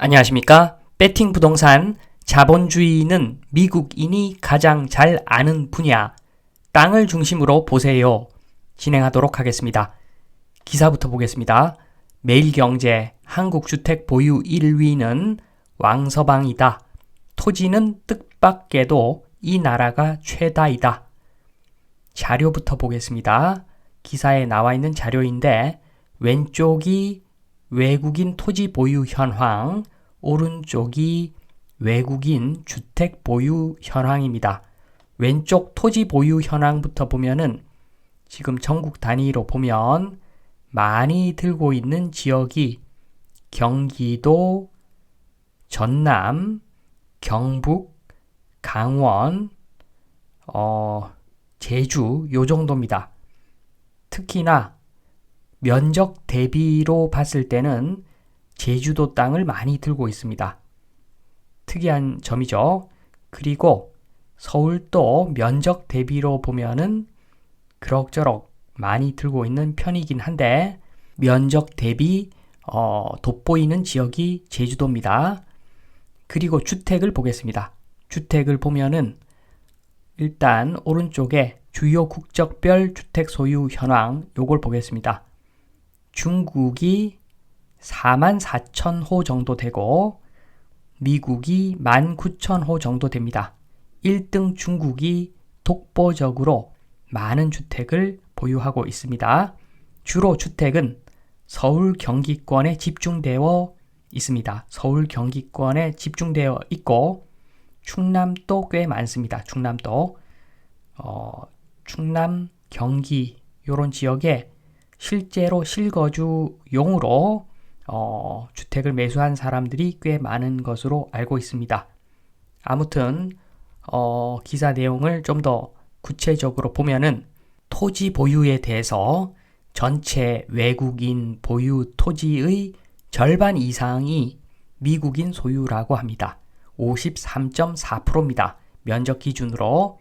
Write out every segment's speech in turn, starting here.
안녕하십니까? 배팅 부동산 자본주의는 미국인이 가장 잘 아는 분야, 땅을 중심으로 보세요. 진행하도록 하겠습니다. 기사부터 보겠습니다. 매일경제 한국주택 보유 1위는 왕서방이다. 토지는 뜻밖에도 이 나라가 최다이다. 자료부터 보겠습니다. 기사에 나와 있는 자료인데 왼쪽이 외국인 토지 보유 현황, 오른쪽이 외국인 주택 보유 현황입니다. 왼쪽 토지 보유 현황부터 보면은 지금 전국 단위로 보면 많이 들고 있는 지역이 경기도, 전남, 경북, 강원, 제주 요 정도입니다. 특히나 면적 대비로 봤을 때는 제주도 땅을 많이 들고 있습니다. 특이한 점이죠. 그리고 서울도 면적 대비로 보면은 그럭저럭 많이 들고 있는 편이긴 한데 면적 대비 돋보이는 지역이 제주도입니다. 그리고 주택을 보겠습니다. 주택을 보면은 일단 오른쪽에 주요 국적별 주택 소유 현황 요걸 보겠습니다. 중국이 44,000호 정도 되고 미국이 19,000호 정도 됩니다. 1등 중국이 독보적으로 많은 주택을 보유하고 있습니다. 주로 주택은 서울 경기권에 집중되어 있습니다. 서울 경기권에 집중되어 있고 충남도 꽤 많습니다. 충남도 충남, 경기 이런 지역에 실제로 실거주용으로 주택을 매수한 사람들이 꽤 많은 것으로 알고 있습니다. 아무튼 기사 내용을 좀 더 구체적으로 보면은 토지 보유에 대해서 전체 외국인 보유 토지의 절반 이상이 미국인 소유라고 합니다. 53.4%입니다. 면적 기준으로.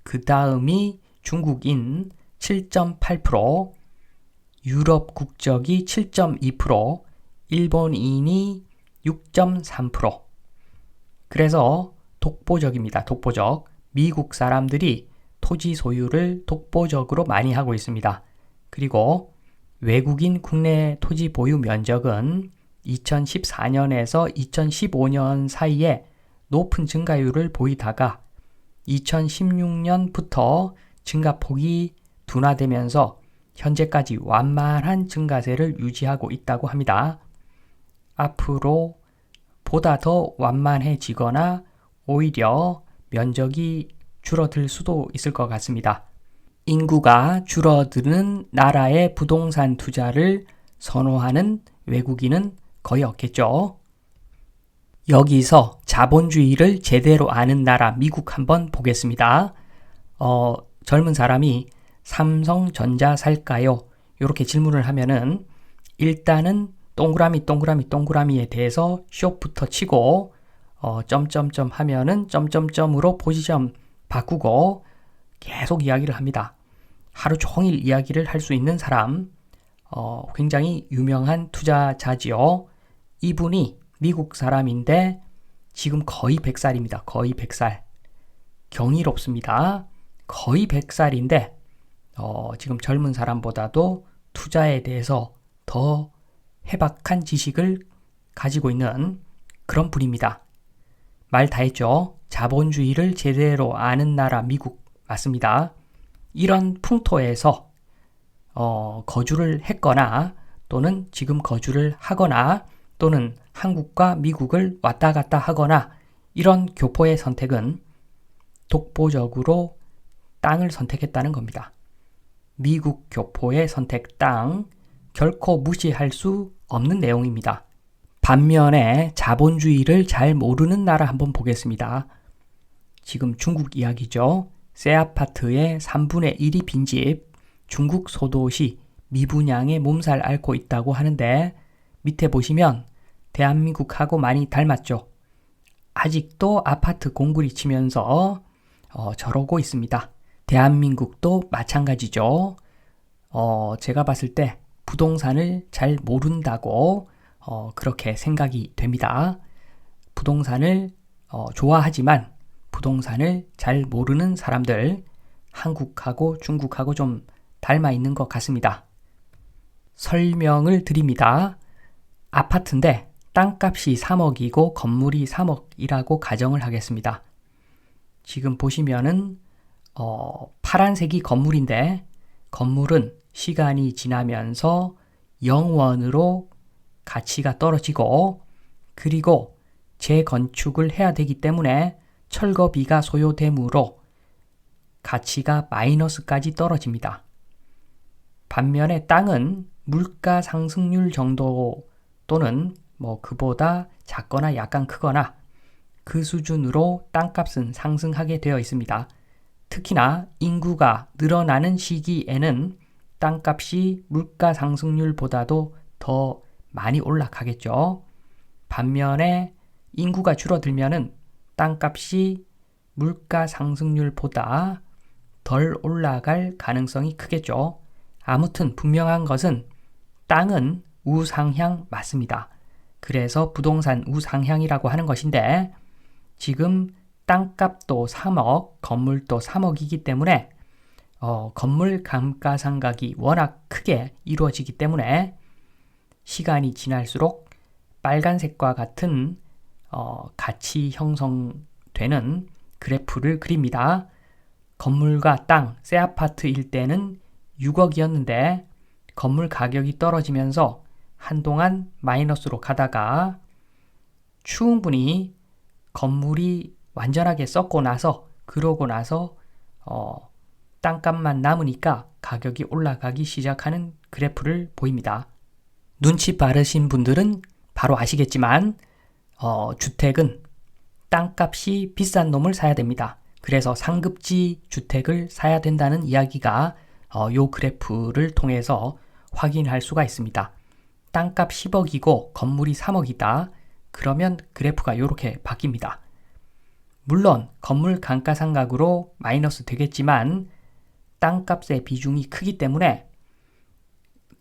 그 다음이 중국인 7.8%, 유럽 국적이 7.2%, 일본인이 6.3%. 그래서 독보적입니다. 독보적. 미국 사람들이 토지 소유를 독보적으로 많이 하고 있습니다. 그리고 외국인 국내 토지 보유 면적은 2014년에서 2015년 사이에 높은 증가율을 보이다가 2016년부터 증가폭이 둔화되면서 현재까지 완만한 증가세를 유지하고 있다고 합니다. 앞으로 보다 더 완만해지거나 오히려 면적이 줄어들 수도 있을 것 같습니다. 인구가 줄어드는 나라의 부동산 투자를 선호하는 외국인은 거의 없겠죠. 여기서 자본주의를 제대로 아는 나라 미국 한번 보겠습니다. 젊은 사람이 삼성전자 살까요? 이렇게 질문을 하면은 일단은 동그라미에 대해서 숏부터 치고 점점점 하면은 점점점으로 포지션 바꾸고 계속 이야기를 합니다. 하루 종일 이야기를 할 수 있는 사람, 굉장히 유명한 투자자지요. 이분이 미국 사람인데 지금 거의 100살입니다. 거의 100살. 경이롭습니다. 거의 100살인데 지금 젊은 사람보다도 투자에 대해서 더 해박한 지식을 가지고 있는 그런 분입니다. 말 다 했죠. 자본주의를 제대로 아는 나라 미국 맞습니다. 이런 풍토에서 거주를 했거나 또는 지금 거주를 하거나 또는 한국과 미국을 왔다 갔다 하거나 이런 교포의 선택은 독보적으로 땅을 선택했다는 겁니다. 미국 교포의 선택 땅 결코 무시할 수 없는 내용입니다. 반면에 자본주의를 잘 모르는 나라 한번 보겠습니다. 지금 중국 이야기죠. 새 아파트의 3분의 1이 빈집, 중국 소도시 미분양에 몸살 앓고 있다고 하는데 밑에 보시면 대한민국하고 많이 닮았죠. 아직도 아파트 공구리 치면서 저러고 있습니다. 대한민국도 마찬가지죠. 제가 봤을 때 부동산을 잘 모른다고 그렇게 생각이 됩니다. 부동산을 좋아하지만 부동산을 잘 모르는 사람들, 한국하고 중국하고 좀 닮아 있는 것 같습니다. 설명을 드립니다. 아파트인데 땅값이 3억이고 건물이 3억이라고 가정을 하겠습니다. 지금 보시면은 파란색이 건물인데 건물은 시간이 지나면서 0원으로 가치가 떨어지고 그리고 재건축을 해야 되기 때문에 철거비가 소요되므로 가치가 마이너스까지 떨어집니다. 반면에 땅은 물가 상승률 정도 또는 그보다 작거나 약간 크거나 그 수준으로 땅값은 상승하게 되어 있습니다. 특히나 인구가 늘어나는 시기에는 땅값이 물가 상승률보다도 더 많이 올라가겠죠. 반면에 인구가 줄어들면은 땅값이 물가 상승률보다 덜 올라갈 가능성이 크겠죠. 아무튼 분명한 것은 땅은 우상향 맞습니다. 그래서 부동산 우상향이라고 하는 것인데 지금 땅값도 3억, 건물도 3억이기 때문에 건물 감가상각이 워낙 크게 이루어지기 때문에 시간이 지날수록 빨간색과 같은 가치 형성되는 그래프를 그립니다. 건물과 땅, 새 아파트일 때는 6억이었는데 건물 가격이 떨어지면서 한동안 마이너스로 가다가 충분히 건물이 완전하게 썩고 나서 그러고 나서 땅값만 남으니까 가격이 올라가기 시작하는 그래프를 보입니다. 눈치 빠르신 분들은 바로 아시겠지만 주택은 땅값이 비싼 놈을 사야 됩니다. 그래서 상급지 주택을 사야 된다는 이야기가 요 그래프를 통해서 확인할 수가 있습니다. 땅값 10억이고 건물이 3억이다. 그러면 그래프가 이렇게 바뀝니다. 물론 건물 감가상각으로 마이너스 되겠지만 땅값의 비중이 크기 때문에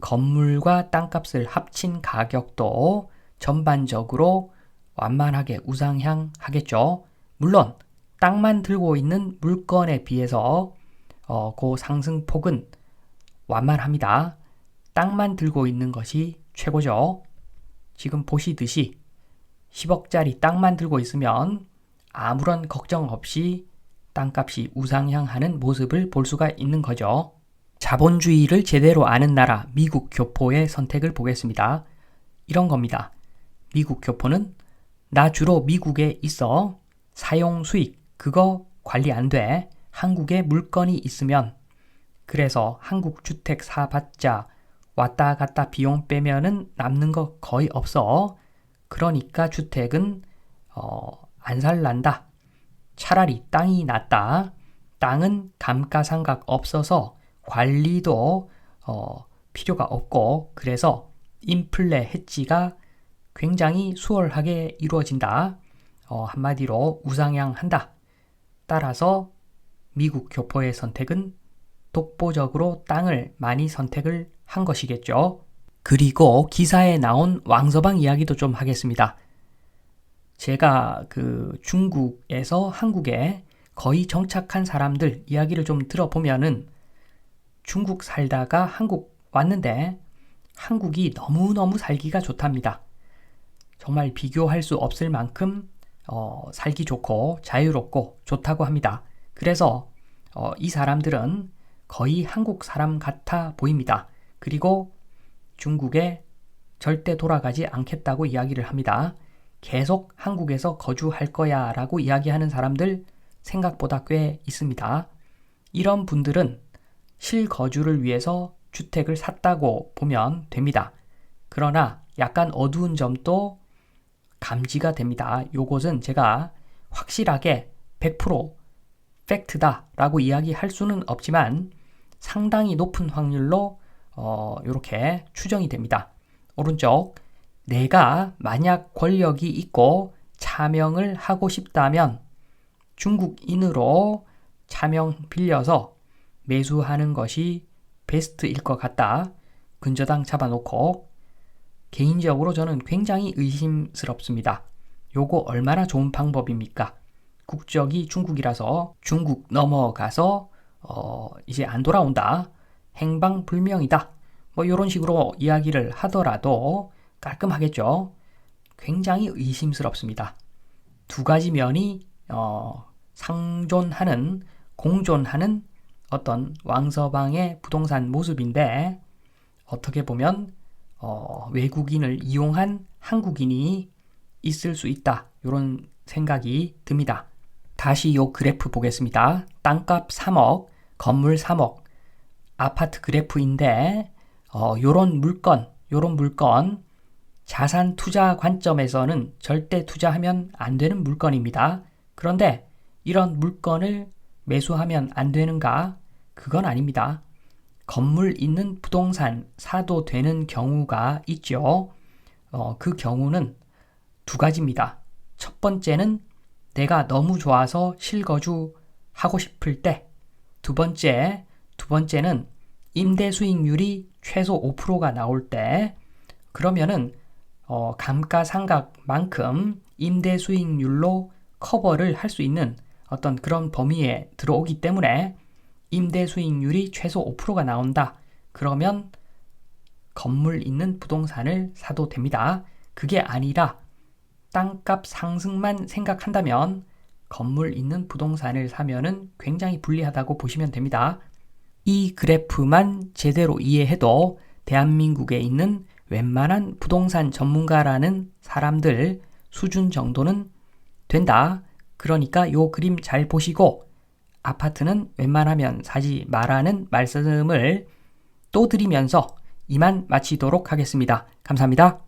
건물과 땅값을 합친 가격도 전반적으로 완만하게 우상향 하겠죠. 물론 땅만 들고 있는 물건에 비해서 그 상승폭은 완만합니다. 땅만 들고 있는 것이 최고죠. 지금 보시듯이 10억짜리 땅만 들고 있으면 아무런 걱정 없이 땅값이 우상향하는 모습을 볼 수가 있는 거죠. 자본주의를 제대로 아는 나라 미국 교포의 선택을 보겠습니다. 이런 겁니다. 미국 교포는 나 주로 미국에 있어. 사용 수익 그거 관리 안 돼. 한국에 물건이 있으면 그래서 한국 주택 사봤자 왔다 갔다 비용 빼면은 남는 거 거의 없어. 그러니까 주택은 안 살란다. 차라리 땅이 낫다. 땅은 감가상각 없어서 관리도 필요가 없고 그래서 인플레 해지가 굉장히 수월하게 이루어진다. 한마디로 우상향한다. 따라서 미국 교포의 선택은 독보적으로 땅을 많이 선택을 한 것이겠죠. 그리고 기사에 나온 왕서방 이야기도 좀 하겠습니다. 제가 중국에서 한국에 거의 정착한 사람들 이야기를 좀 들어보면은 중국 살다가 한국 왔는데 한국이 너무너무 살기가 좋답니다. 정말 비교할 수 없을 만큼 살기 좋고 자유롭고 좋다고 합니다. 그래서 이 사람들은 거의 한국 사람 같아 보입니다. 그리고 중국에 절대 돌아가지 않겠다고 이야기를 합니다. 계속 한국에서 거주할 거야 라고 이야기하는 사람들 생각보다 꽤 있습니다. 이런 분들은 실거주를 위해서 주택을 샀다고 보면 됩니다. 그러나 약간 어두운 점도 감지가 됩니다. 요것은 제가 확실하게 100% 팩트다 라고 이야기할 수는 없지만 상당히 높은 확률로 이렇게 추정이 됩니다. 오른쪽 내가 만약 권력이 있고 차명을 하고 싶다면 중국인으로 차명 빌려서 매수하는 것이 베스트일 것 같다. 근저당 잡아놓고 개인적으로 저는 굉장히 의심스럽습니다. 요거 얼마나 좋은 방법입니까? 국적이 중국이라서 중국 넘어가서 이제 안 돌아온다. 행방불명이다. 뭐 이런 식으로 이야기를 하더라도 깔끔하겠죠. 굉장히 의심스럽습니다. 두 가지 면이 상존하는, 공존하는 어떤 왕서방의 부동산 모습인데 어떻게 보면 외국인을 이용한 한국인이 있을 수 있다. 이런 생각이 듭니다. 다시 요 그래프 보겠습니다. 땅값 3억, 건물 3억, 아파트 그래프인데 요런 물건 자산 투자 관점에서는 절대 투자하면 안 되는 물건입니다. 그런데 이런 물건을 매수하면 안 되는가? 그건 아닙니다. 건물 있는 부동산 사도 되는 경우가 있죠. 그 경우는 두 가지입니다. 첫 번째는 내가 너무 좋아서 실거주 하고 싶을 때, 두 번째는 임대 수익률이 최소 5%가 나올 때, 그러면은 감가상각만큼 임대 수익률로 커버를 할 수 있는 어떤 그런 범위에 들어오기 때문에 임대 수익률이 최소 5%가 나온다. 그러면 건물 있는 부동산을 사도 됩니다. 그게 아니라 땅값 상승만 생각한다면 건물 있는 부동산을 사면은 굉장히 불리하다고 보시면 됩니다. 이 그래프만 제대로 이해해도 대한민국에 있는 웬만한 부동산 전문가라는 사람들 수준 정도는 된다. 그러니까 요 그림 잘 보시고 아파트는 웬만하면 사지 말라는 말씀을 또 드리면서 이만 마치도록 하겠습니다. 감사합니다.